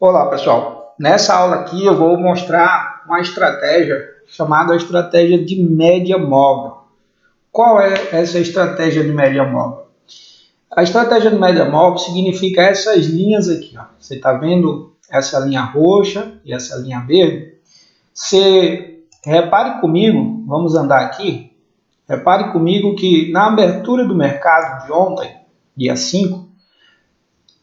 Olá pessoal, nessa aula aqui eu vou mostrar uma estratégia chamada estratégia de média móvel. Qual é essa estratégia de média móvel? A estratégia de média móvel significa essas linhas aqui. Ó. Você está vendo essa linha roxa e essa linha verde? Você repare comigo, vamos andar aqui, repare comigo que na abertura do mercado de ontem, dia 5,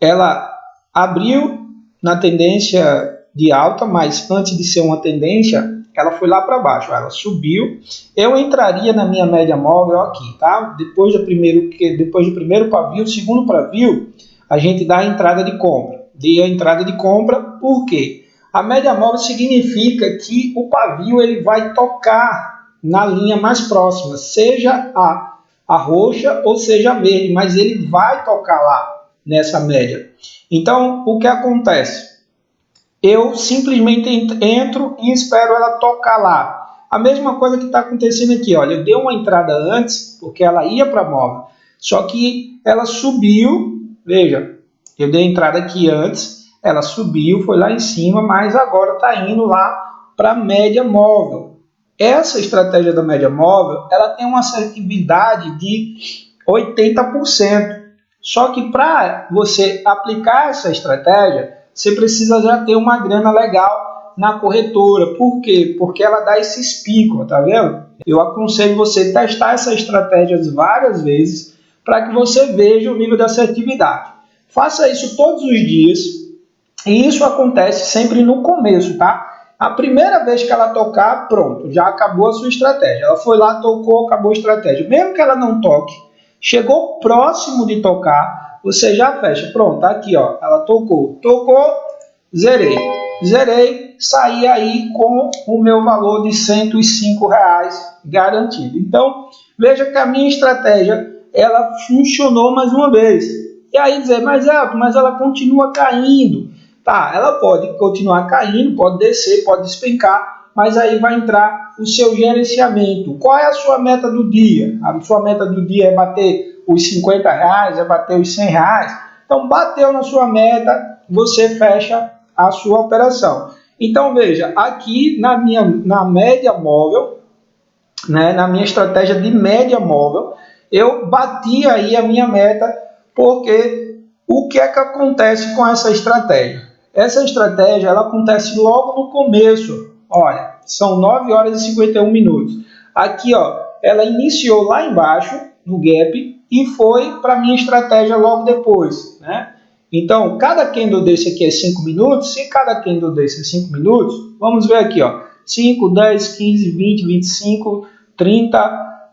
ela abriu na tendência de alta, mas antes de ser uma tendência, ela foi lá para baixo, ela subiu. Eu entraria na minha média móvel aqui, tá? Depois do primeiro pavio, segundo pavio, a gente dá a entrada de compra. Dê a entrada de compra, por quê? A média móvel significa que o pavio ele vai tocar na linha mais próxima, seja a roxa ou seja a verde, mas ele vai tocar lá nessa média. Então, o que acontece? Eu simplesmente entro e espero ela tocar lá. A mesma coisa que está acontecendo aqui, olha, eu dei uma entrada antes, porque ela ia para móvel, só que ela subiu, veja, eu dei a entrada aqui antes, ela subiu, foi lá em cima, mas agora está indo lá para a média móvel. Essa estratégia da média móvel, ela tem uma assertividade de 80%. Só que para você aplicar essa estratégia, você precisa já ter uma grana legal na corretora. Por quê? Porque ela dá esses picos, tá vendo? Eu aconselho você testar essa estratégia várias vezes para que você veja o nível de assertividade. Faça isso todos os dias e isso acontece sempre no começo, tá? A primeira vez que ela tocar, pronto, já acabou a sua estratégia. Ela foi lá, tocou, acabou a estratégia. Mesmo que ela não toque, chegou próximo de tocar, você já fecha. Pronto, aqui ó, ela tocou, zerei, saí aí com o meu valor de R$105 garantido. Então, veja que a minha estratégia, ela funcionou mais uma vez. E aí dizer, mas ela continua caindo. Tá, ela pode continuar caindo, pode descer, pode despencar, mas aí vai entrar o seu gerenciamento. Qual é a sua meta do dia? A sua meta do dia é bater os R$50, é bater os R$100. Então, bateu na sua meta, você fecha a sua operação. Então, veja, aqui na média móvel, né, na minha estratégia de média móvel, eu bati aí a minha meta, porque o que é que acontece com essa estratégia? Essa estratégia ela acontece logo no começo. Olha, são 9 horas e 51 minutos. Aqui, ó, ela iniciou lá embaixo, no gap, e foi para a minha estratégia logo depois, né? Então, cada candle desse aqui é 5 minutos. Se cada candle desse é 5 minutos, vamos ver aqui, ó, 5, 10, 15, 20, 25, 30,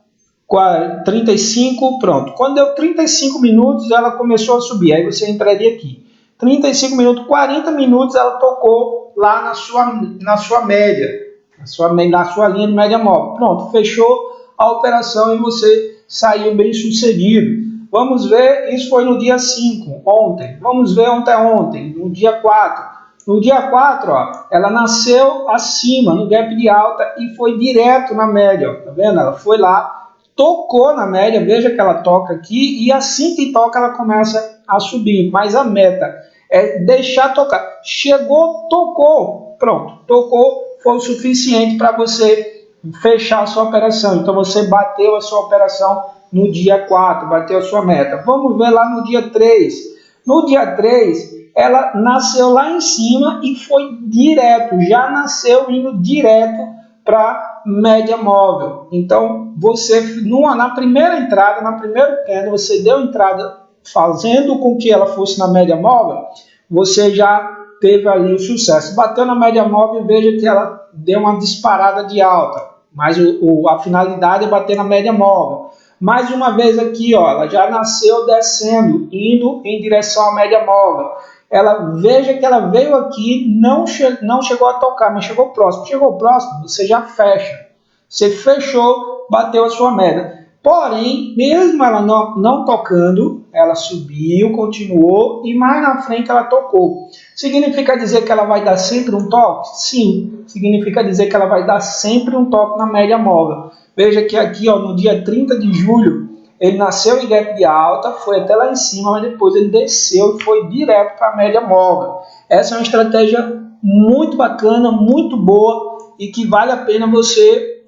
40, 35, pronto. Quando deu 35 minutos, ela começou a subir. Aí você entraria aqui. 35 minutos, 40 minutos, ela tocou lá na sua média, na sua linha de média móvel. Pronto, fechou a operação e você saiu bem sucedido. Vamos ver, isso foi no dia 5, ontem. Vamos ver ontem, no dia 4. No dia 4, ó, ela nasceu acima, no gap de alta e foi direto na média. Ó, tá vendo? Ela foi lá, tocou na média, veja que ela toca aqui e assim que toca ela começa a subir. Mas a meta é deixar tocar. Chegou, tocou, pronto. Tocou, foi o suficiente para você fechar a sua operação. Então você bateu a sua operação no dia 4, bateu a sua meta. Vamos ver lá no dia 3. No dia 3, ela nasceu lá em cima e foi direto, já nasceu indo direto para média móvel. Então, você, na primeira entrada, na primeira candle, você deu entrada fazendo com que ela fosse na média móvel, você já teve ali o sucesso. Bateu na média móvel e veja que ela deu uma disparada de alta, mas a finalidade é bater na média móvel. Mais uma vez aqui, ó, ela já nasceu descendo, indo em direção à média móvel. Veja que ela veio aqui, não chegou a tocar, mas chegou próximo. Chegou próximo, você já fecha. Você fechou, bateu a sua meta. Porém, mesmo ela não tocando, ela subiu, continuou e mais na frente ela tocou. Significa dizer que ela vai dar sempre um toque? Sim, significa dizer que ela vai dar sempre um toque na média móvel. Veja que aqui, ó, no dia 30 de julho, ele nasceu em gap de alta, foi até lá em cima, mas depois ele desceu e foi direto para a média móvel. Essa é uma estratégia muito bacana, muito boa e que vale a pena você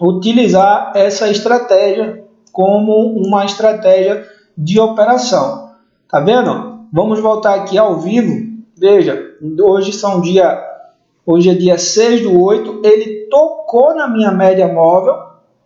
utilizar essa estratégia como uma estratégia de operação. Tá vendo? Vamos voltar aqui ao vivo. Veja, hoje é dia 6/8, ele tocou na minha média móvel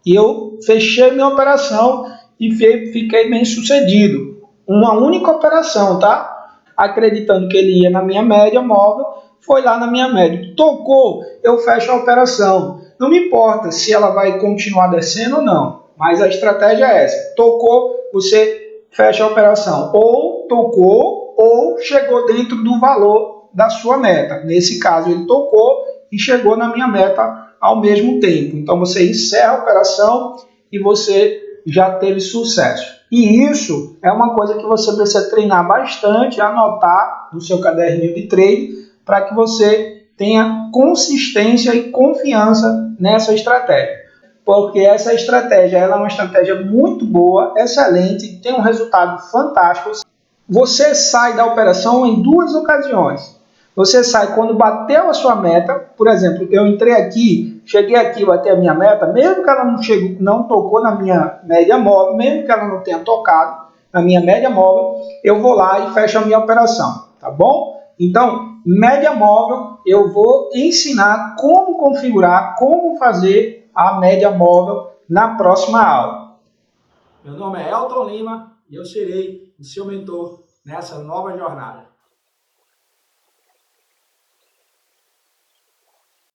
e eu fechei minha operação e fiquei bem sucedido. Uma única operação, tá? Acreditando que ele ia na minha média móvel, foi lá na minha média. Tocou, eu fecho a operação. Não me importa se ela vai continuar descendo ou não, mas a estratégia é essa. Tocou, você fecha a operação. Ou tocou, ou chegou dentro do valor da sua meta. Nesse caso, ele tocou e chegou na minha meta ao mesmo tempo. Então, você encerra a operação e você já teve sucesso. E isso é uma coisa que você precisa treinar bastante, anotar no seu caderninho de trade, para que você tenha consistência e confiança nessa estratégia. Porque essa estratégia ela é uma estratégia muito boa, excelente, tem um resultado fantástico. Você sai da operação em duas ocasiões. Você sai quando bateu a sua meta, por exemplo, eu entrei aqui, cheguei aqui, bati a minha meta, mesmo que ela não tocou na minha média móvel, mesmo que ela não tenha tocado na minha média móvel, eu vou lá e fecho a minha operação, tá bom? Então, média móvel, eu vou ensinar como configurar, como fazer a média móvel na próxima aula. Meu nome é Elton Lima e eu serei o seu mentor nessa nova jornada.